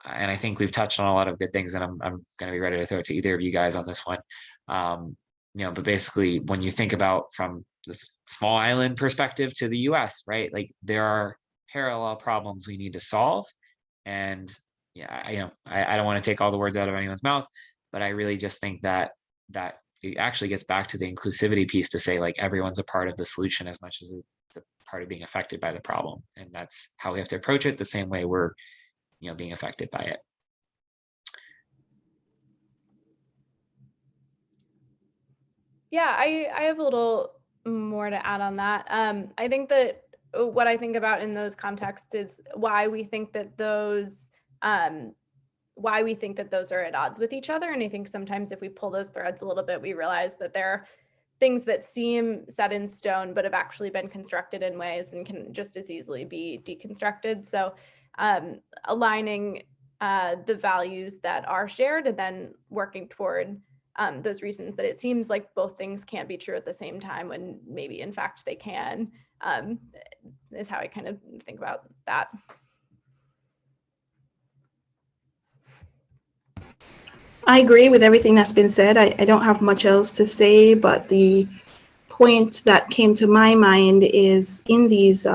and I think we've touched on a lot of good things, and I'm going to be ready to throw it to either of you guys on this one. But basically, when you think about from this small island perspective to the US, right? Like, there are parallel problems we need to solve. And I don't want to take all the words out of anyone's mouth, but I really just think that it actually gets back to the inclusivity piece, to say, like, everyone's a part of the solution as much as it's a part of being affected by the problem. And that's how we have to approach it, the same way we're, being affected by it. Yeah, I have a little more to add on that. I think that what I think about in those contexts is why we think that those are at odds with each other. And I think sometimes if we pull those threads a little bit, we realize that there are things that seem set in stone, but have actually been constructed in ways and can just as easily be deconstructed. So aligning the values that are shared, and then working toward those reasons that it seems like both things can't be true at the same time, when maybe in fact they can, is how I kind of think about that. I agree with everything that's been said. I don't have much else to say, but the point that came to my mind is, in these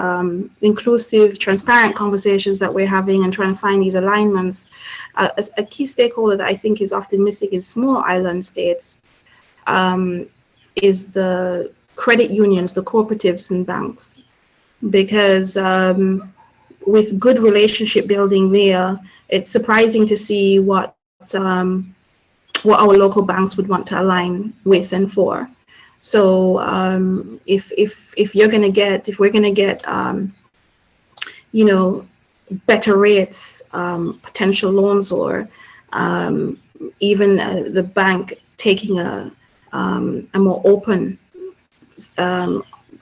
inclusive, transparent conversations that we're having and trying to find these alignments, a key stakeholder that I think is often missing in small island states is the credit unions, the cooperatives and banks, because with good relationship building there, it's surprising to see what our local banks would want to align with and for. So if we're gonna get better rates, potential loans, or even the bank taking a more open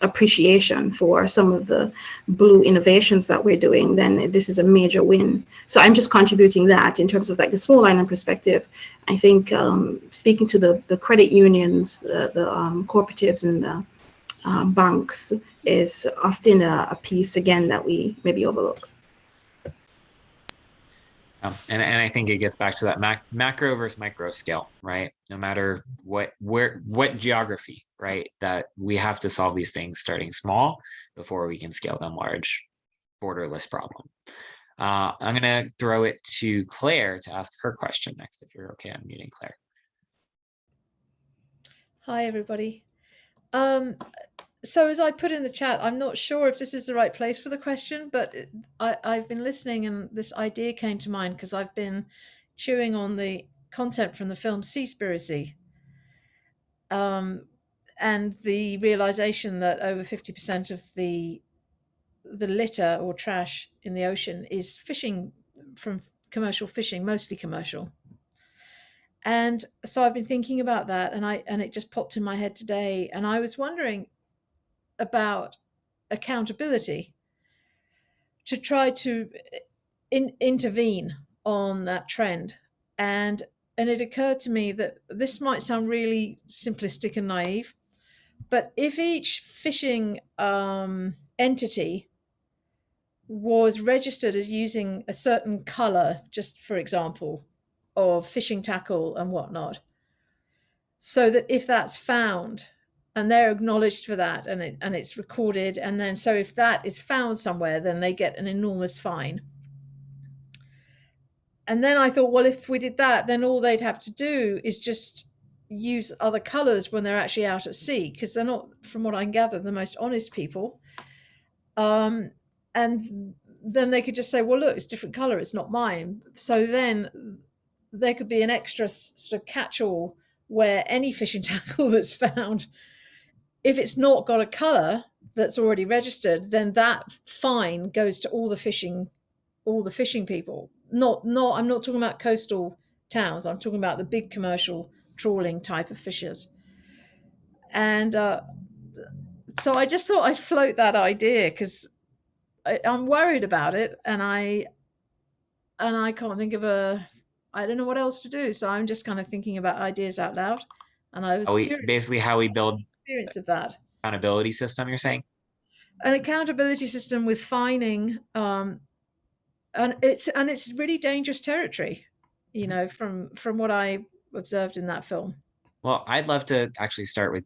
appreciation for some of the blue innovations that we're doing, then this is a major win. So I'm just contributing that in terms of like the small island perspective. I think speaking to the credit unions, the cooperatives and the banks is often a piece, again, that we maybe overlook. And I think it gets back to that macro versus micro scale, right? No matter what geography, right? That we have to solve these things starting small before we can scale them large, borderless problem. I'm gonna throw it to Claire to ask her question next, if you're okay unmuting Claire. Hi, everybody. So as I put in the chat, I'm not sure if this is the right place for the question, but I've been listening and this idea came to mind because I've been chewing on the content from the film Seaspiracy, and the realization that over 50% of the litter or trash in the ocean is fishing, from commercial fishing, mostly commercial. And so I've been thinking about that, and it just popped in my head today, and I was wondering about accountability to try to intervene on that trend. And it occurred to me that this might sound really simplistic and naive, but if each fishing entity was registered as using a certain color, just for example, of fishing tackle and whatnot, so that if that's found and they're acknowledged for that, and it's recorded, and then so if that is found somewhere, then they get an enormous fine. And then I thought, well, if we did that, then all they'd have to do is just use other colors when they're actually out at sea, because they're not, from what I can gather, the most honest people. And then they could just say, well, look, it's different color, it's not mine. So then there could be an extra sort of catch-all where any fishing tackle that's found, if it's not got a color that's already registered, then that fine goes to all the fishing people. I'm not talking about coastal towns. I'm talking about the big commercial trawling type of fishers. And so I just thought I'd float that idea, because I'm worried about it, and I can't think of I don't know what else to do. So I'm just kind of thinking about ideas out loud. And I was curious how we build experience of that. accountability system, you're saying? An accountability system with fining, and it's really dangerous territory, you know, from what I observed in that film. Well, I'd love to actually start with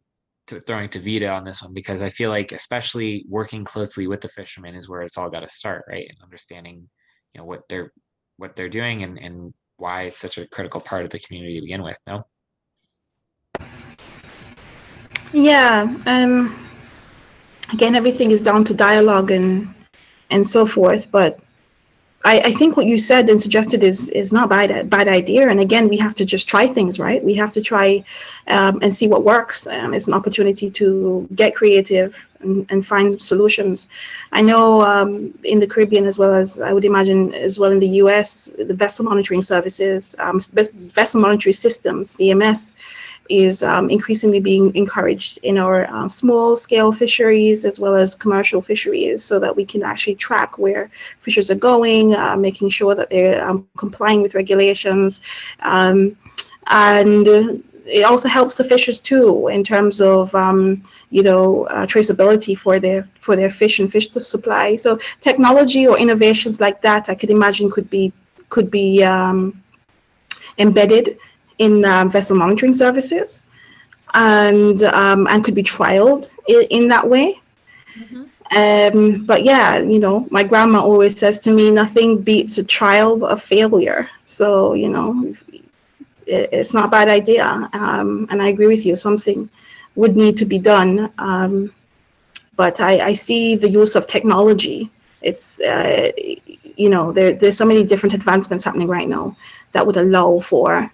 throwing to Vita on this one, because I feel like especially working closely with the fishermen is where it's all got to start, right? And understanding, you know, what they're doing and why it's such a critical part of the community to begin with. No? Yeah. Again, everything is down to dialogue and so forth. But I think what you said and suggested is not a bad idea. And again, we have to just try things, right? We have to try and see what works. It's an opportunity to get creative and find solutions. I know in the Caribbean, as well as I would imagine as well in the US, the vessel monitoring services, vessel monitoring systems, VMS, is increasingly being encouraged in our small scale fisheries as well as commercial fisheries, so that we can actually track where fishers are going, making sure that they're complying with regulations. And it also helps the fishers too in terms of traceability for their fish and fish supply. So technology or innovations like that, I could imagine could be embedded in vessel monitoring services, and could be trialed in that way. Mm-hmm. But yeah, you know, my grandma always says to me, nothing beats a trial of failure. So, you know, it's not a bad idea. And I agree with you, something would need to be done. But I see the use of technology. It's, you know, there's so many different advancements happening right now that would allow for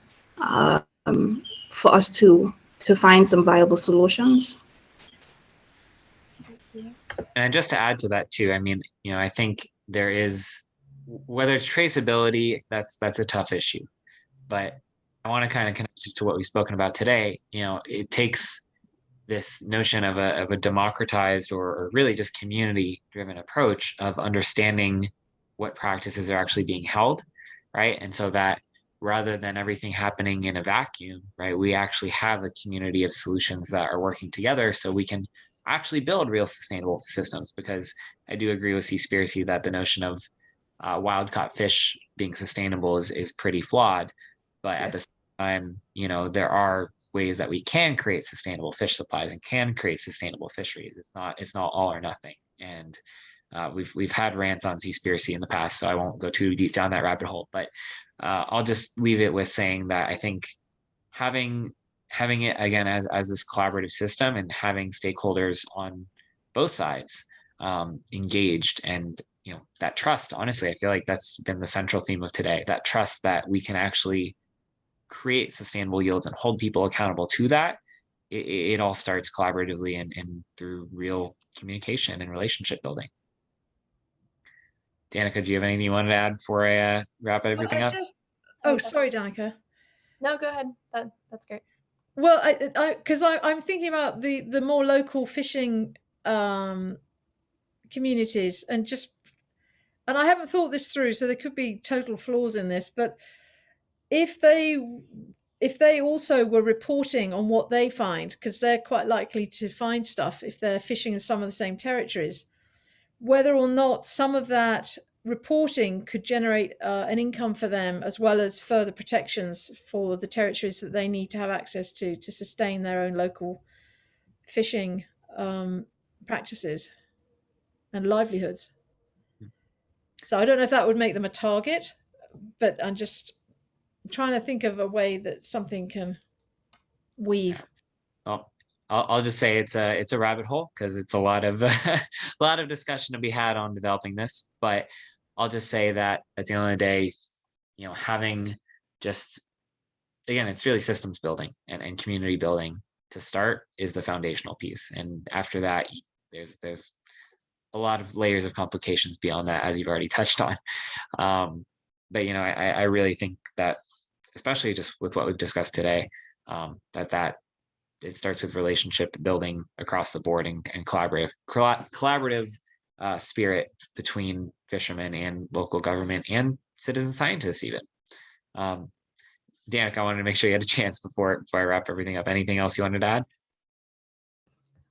us to find some viable solutions. And just to add to that too, I mean, you know, I think there is, whether it's traceability, that's a tough issue, but I want to kind of connect it to what we've spoken about today. You know, it takes this notion of a democratized or really just community driven approach of understanding what practices are actually being held, right? And so that rather than everything happening in a vacuum, right, we actually have a community of solutions that are working together so we can actually build real sustainable systems. Because I do agree with Seaworthy that the notion of wild caught fish being sustainable is pretty flawed. But at the same time, you know, there are ways that we can create sustainable fish supplies and can create sustainable fisheries. It's not all or nothing. And we've had rants on Seaworthy in the past, so I won't go too deep down that rabbit hole. But I'll just leave it with saying that I think having it again as this collaborative system and having stakeholders on both sides engaged, and you know, that trust, honestly, I feel like that's been the central theme of today, that trust that we can actually create sustainable yields and hold people accountable to that. It all starts collaboratively and through real communication and relationship building. Danica, do you have anything you wanted to add before I wrap everything up? Oh, sorry, Danica. No, go ahead. That's great. Well, I'm thinking about the more local fishing communities, and I haven't thought this through, so there could be total flaws in this, but if they also were reporting on what they find, because they're quite likely to find stuff if they're fishing in some of the same territories, whether or not some of that reporting could generate an income for them, as well as further protections for the territories that they need to have access to sustain their own local fishing practices and livelihoods. So I don't know if that would make them a target, but I'm just trying to think of a way that something can weave. Well, I'll just say it's a rabbit hole, because it's a lot of a lot of discussion to be had on developing this. But I'll just say that at the end of the day, having just, again, it's really systems building and community building to start is the foundational piece. And after that, there's a lot of layers of complications beyond that, as you've already touched on. But I really think that, especially just with what we've discussed today, that it starts with relationship building across the board and collaborative spirit between fishermen and local government and citizen scientists even. Danica, I wanted to make sure you had a chance before I wrap everything up. Anything else you wanted to add?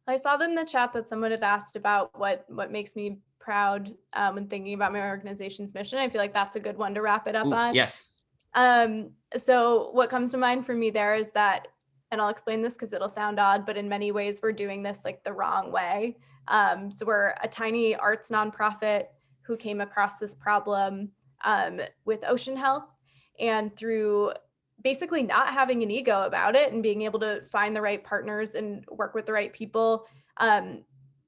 I saw that in the chat that someone had asked about what makes me proud when thinking about my organization's mission. I feel like that's a good one to wrap it up on. Yes. So what comes to mind for me there is that, and I'll explain this because it'll sound odd, but in many ways we're doing this like the wrong way. So we're a tiny arts nonprofit who came across this problem with ocean health, and through basically not having an ego about it and being able to find the right partners and work with the right people,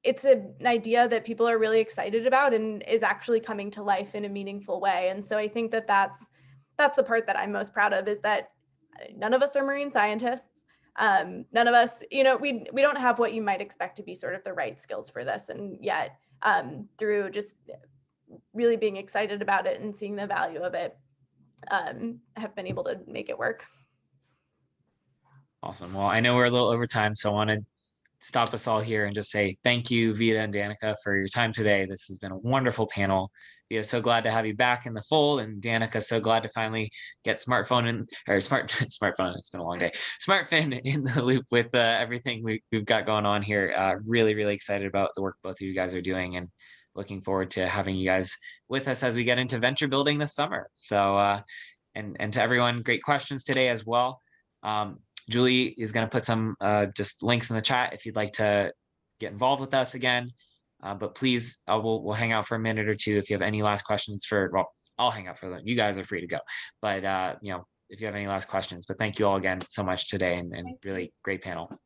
it's an idea that people are really excited about and is actually coming to life in a meaningful way. And so I think that that's the part that I'm most proud of, is that none of us are marine scientists. None of us, we don't have what you might expect to be sort of the right skills for this. And yet through just really being excited about it and seeing the value of it, have been able to make it work. Awesome. Well, I know we're a little over time, so I want to stop us all here and just say thank you, Vita and Danica, for your time today. This has been a wonderful panel. Vita, so glad to have you back in the fold, and Danica, so glad to finally get smartphone. It's been a long day. Smartfin in the loop with everything we've got going on here. Really, really excited about the work both of you guys are doing, and looking forward to having you guys with us as we get into venture building this summer. So, and to everyone, great questions today as well. Julie is going to put some just links in the chat if you'd like to get involved with us again. But please, we'll hang out for a minute or two if you have any last questions I'll hang out for them. You guys are free to go. But, if you have any last questions. But thank you all again so much today, and really great panel.